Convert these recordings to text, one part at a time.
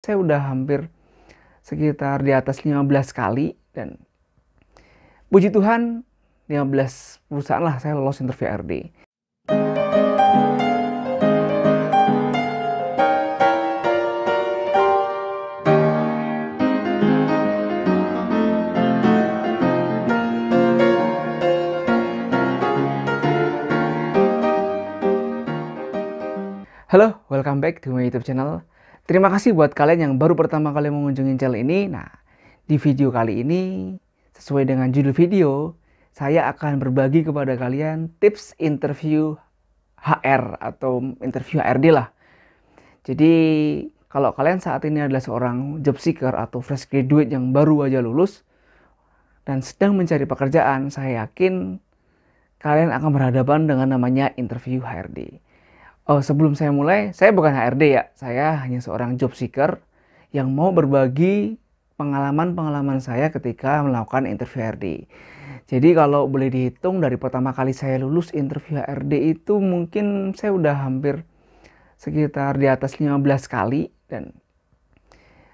Saya udah hampir sekitar di atas 15 kali dan puji Tuhan 15 perusahaan lah saya lolos interview HRD. Halo, welcome back to my YouTube channel. Terima kasih buat kalian yang baru pertama kali mengunjungi channel ini. Nah, di video kali ini, sesuai dengan judul video, saya akan berbagi kepada kalian tips interview HR atau interview HRD lah. Jadi, kalau kalian saat ini adalah seorang job seeker atau fresh graduate yang baru aja lulus dan sedang mencari pekerjaan, saya yakin kalian akan berhadapan dengan namanya interview HRD. Oh, sebelum saya mulai, saya bukan HRD ya. Saya hanya seorang job seeker yang mau berbagi pengalaman-pengalaman saya ketika melakukan interview HRD. Jadi kalau boleh dihitung dari pertama kali saya lulus interview HRD itu mungkin saya udah hampir sekitar di atas 15 kali dan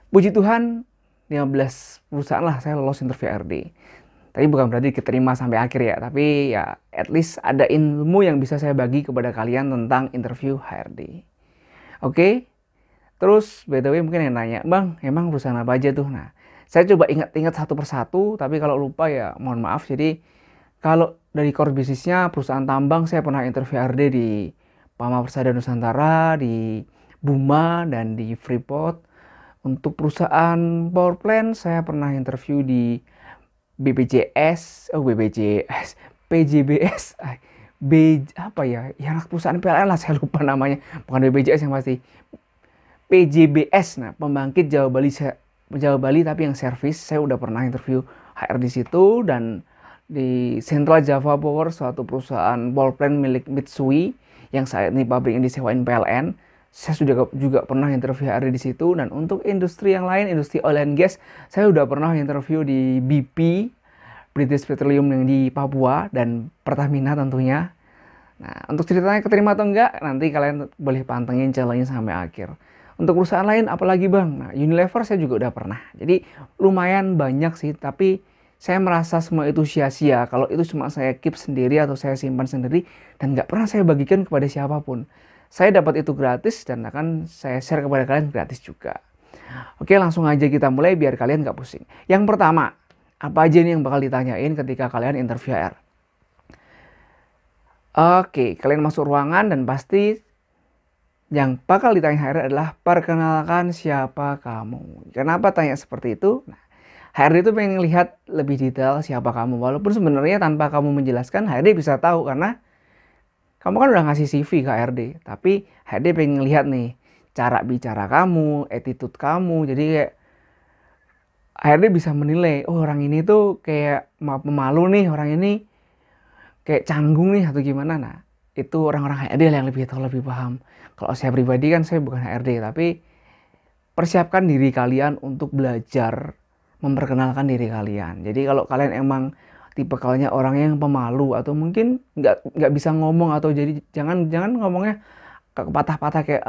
puji Tuhan 15 perusahaan lah saya lolos interview HRD. Tapi bukan berarti keterima sampai akhir ya, tapi ya at least ada ilmu yang bisa saya bagi kepada kalian tentang interview HRD. Oke, terus by the way mungkin yang nanya, Bang, emang perusahaan apa aja tuh? Nah, saya coba ingat-ingat satu persatu, tapi kalau lupa ya mohon maaf. Jadi kalau dari core bisnisnya perusahaan tambang, saya pernah interview HRD di Pama Persada Nusantara, di Buma, dan di Freeport. Untuk perusahaan power plant, saya pernah interview di PJBS, apa ya? Yang perusahaan PLN lah, saya lupa namanya. Bukan BPJS yang pasti. PJBS, nah pembangkit Jawa Bali tapi yang servis. Saya udah pernah interview HR di situ dan di Central Java Power, suatu perusahaan power plant milik Mitsui yang saat ini pabrik yang disewain PLN. Saya juga pernah interview HR di situ. Dan untuk industri yang lain, industri oil and gas, saya udah pernah interview di BP, British Petroleum yang di Papua, dan Pertamina tentunya. Nah, untuk ceritanya keterima atau enggak, nanti kalian boleh pantengin channelnya sampai akhir. Untuk perusahaan lain, apalagi Bang? Nah, Unilever saya juga udah pernah. Jadi lumayan banyak sih, tapi saya merasa semua itu sia-sia kalau itu cuma saya keep sendiri atau saya simpan sendiri dan nggak pernah saya bagikan kepada siapapun. Saya dapat itu gratis dan akan saya share kepada kalian gratis juga. Oke, langsung aja kita mulai biar kalian nggak pusing. Yang pertama, apa aja nih yang bakal ditanyain ketika kalian interview HR? Oke, kalian masuk ruangan dan pasti yang bakal ditanya HR adalah perkenalkan siapa kamu. Kenapa tanya seperti itu? Nah, HRD itu pengen lihat lebih detail siapa kamu. Walaupun sebenarnya tanpa kamu menjelaskan, HRD bisa tahu karena kamu kan udah ngasih CV ke HRD, tapi HRD pengen lihat nih cara bicara kamu, attitude kamu. Jadi kayak HRD bisa menilai, oh orang ini tuh kayak pemalu nih, orang ini kayak canggung nih atau gimana. Nah, itu orang-orang HRD yang lebih tahu, lebih paham. Kalau saya pribadi kan saya bukan HRD, tapi persiapkan diri kalian untuk belajar memperkenalkan diri kalian. Jadi kalau kalian emang tipe kalian orang yang pemalu atau mungkin nggak bisa ngomong, atau jadi jangan ngomongnya patah-patah kayak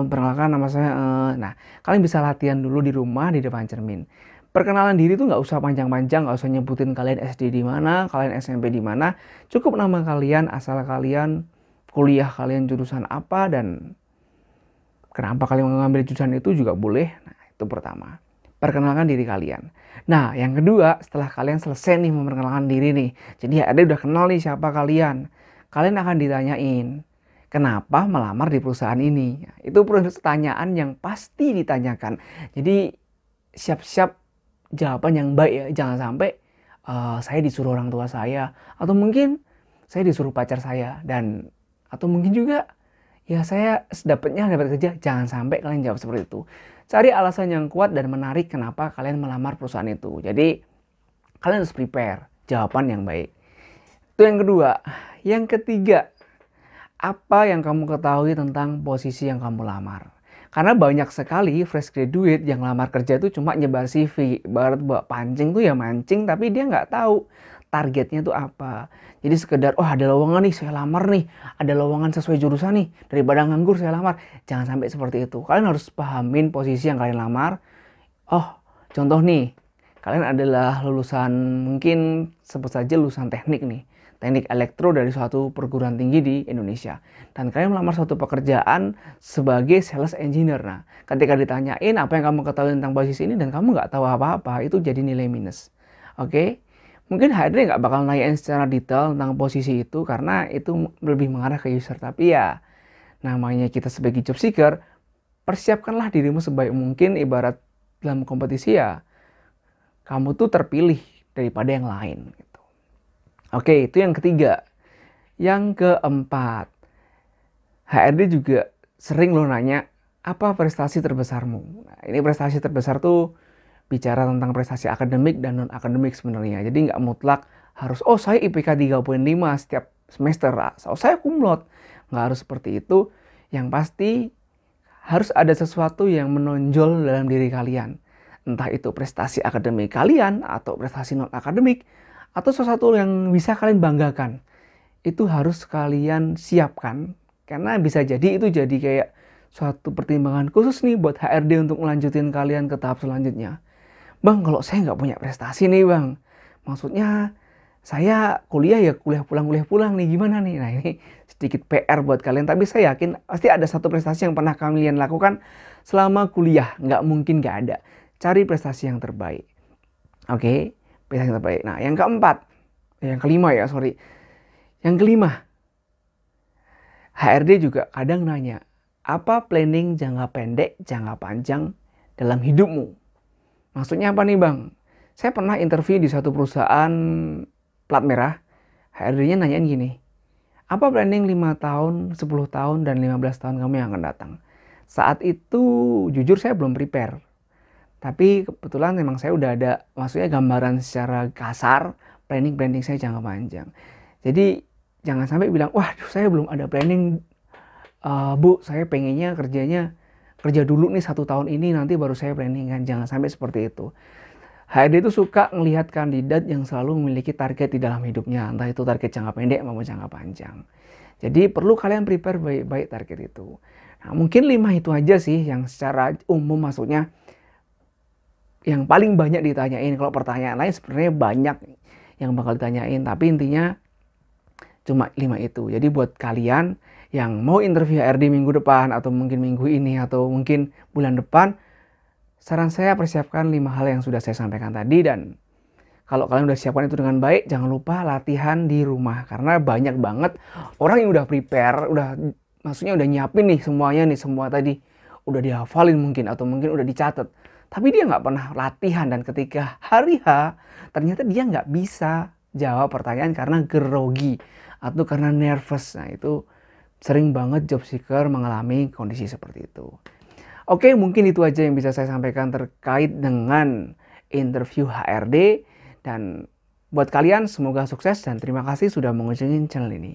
perkenalkan nama saya. Nah, kalian bisa latihan dulu di rumah di depan cermin. Perkenalan diri tuh nggak usah panjang-panjang, nggak usah nyebutin kalian SD di mana, kalian SMP di mana. Cukup nama kalian, asal kalian, kuliah kalian jurusan apa, dan kenapa kalian mengambil jurusan itu juga boleh. Nah, itu pertama. Perkenalkan diri kalian. Nah, yang kedua, setelah kalian selesai nih memperkenalkan diri nih, jadi ada udah kenal nih siapa kalian, kalian akan ditanyain, kenapa melamar di perusahaan ini? Itu pertanyaan yang pasti ditanyakan. Jadi siap-siap jawaban yang baik ya, jangan sampai saya disuruh orang tua saya, atau mungkin saya disuruh pacar saya, dan atau mungkin juga ya saya dapat kerja. Jangan sampai kalian jawab seperti itu. Cari alasan yang kuat dan menarik kenapa kalian melamar perusahaan itu. Jadi kalian harus prepare jawaban yang baik. Itu yang kedua. Yang ketiga, apa yang kamu ketahui tentang posisi yang kamu lamar? Karena banyak sekali fresh graduate yang lamar kerja itu cuma nyebar CV. Barat bawa pancing tuh ya mancing, tapi dia nggak tahu targetnya itu apa. Jadi sekedar, oh ada lowongan nih, saya lamar nih. Ada lowongan sesuai jurusan nih. Daripada nganggur saya lamar. Jangan sampai seperti itu. Kalian harus pahamin posisi yang kalian lamar. Oh, contoh nih. Kalian adalah lulusan, mungkin sebut saja lulusan teknik nih. Teknik elektro dari suatu perguruan tinggi di Indonesia. Dan kalian melamar suatu pekerjaan sebagai sales engineer. Nah, ketika ditanyain apa yang kamu ketahui tentang posisi ini dan kamu nggak tahu apa-apa, itu jadi nilai minus. Oke? Mungkin HRD nggak bakal nanyain secara detail tentang posisi itu karena itu lebih mengarah ke user. Tapi ya, namanya kita sebagai job seeker, persiapkanlah dirimu sebaik mungkin. Ibarat dalam kompetisi ya, kamu tuh terpilih daripada yang lain. Gitu. Oke, itu yang ketiga. Yang keempat, HRD juga sering lo nanya, apa prestasi terbesarmu? Nah, ini prestasi terbesar tuh bicara tentang prestasi akademik dan non-akademik sebenarnya. Jadi nggak mutlak harus, oh saya IPK 3,5 setiap semester. Oh saya kumlot. Nggak harus seperti itu. Yang pasti harus ada sesuatu yang menonjol dalam diri kalian. Entah itu prestasi akademik kalian atau prestasi non-akademik. Atau sesuatu yang bisa kalian banggakan. Itu harus kalian siapkan. Karena bisa jadi itu jadi kayak suatu pertimbangan khusus nih buat HRD untuk melanjutin kalian ke tahap selanjutnya. Bang, kalau saya nggak punya prestasi nih bang, maksudnya saya kuliah ya kuliah pulang nih, gimana nih? Nah ini sedikit PR buat kalian, tapi saya yakin pasti ada satu prestasi yang pernah kalian lakukan selama kuliah, nggak mungkin nggak ada. Cari prestasi yang terbaik. Oke, prestasi yang terbaik. Nah yang keempat, yang kelima ya sorry, yang kelima, HRD juga kadang nanya, apa planning jangka pendek, jangka panjang dalam hidupmu? Maksudnya apa nih bang? Saya pernah interview di satu perusahaan plat merah. HRD-nya nanyain gini. Apa planning 5 tahun, 10 tahun, dan 15 tahun kamu yang akan datang? Saat itu jujur saya belum prepare. Tapi kebetulan memang saya udah ada, maksudnya gambaran secara kasar, planning saya jangka panjang. Jadi jangan sampai bilang, wah saya belum ada planning. Bu, saya pengennya kerja dulu nih 1 tahun ini, nanti baru saya planning kan. Jangan sampai seperti itu. HRD itu suka melihat kandidat yang selalu memiliki target di dalam hidupnya. Entah itu target jangka pendek maupun jangka panjang. Jadi perlu kalian prepare baik-baik target itu. Nah, mungkin 5 itu aja sih yang secara umum maksudnya yang paling banyak ditanyain. Kalau pertanyaan lain sebenarnya banyak yang bakal ditanyain. Tapi intinya cuma 5 itu. Jadi buat kalian yang mau interview HRD minggu depan atau mungkin minggu ini atau mungkin bulan depan, saran saya persiapkan 5 hal yang sudah saya sampaikan tadi. Dan kalau kalian udah siapkan itu dengan baik, jangan lupa latihan di rumah. Karena banyak banget orang yang udah prepare, maksudnya udah nyiapin nih semuanya nih, semua tadi udah dihafalin mungkin atau mungkin udah dicatat. Tapi dia nggak pernah latihan dan ketika hari H ternyata dia nggak bisa jawab pertanyaan karena grogi atau karena nervous. Nah itu sering banget job seeker mengalami kondisi seperti itu. Oke, mungkin itu aja yang bisa saya sampaikan terkait dengan interview HRD. Dan buat kalian semoga sukses dan terima kasih sudah mengunjungi channel ini.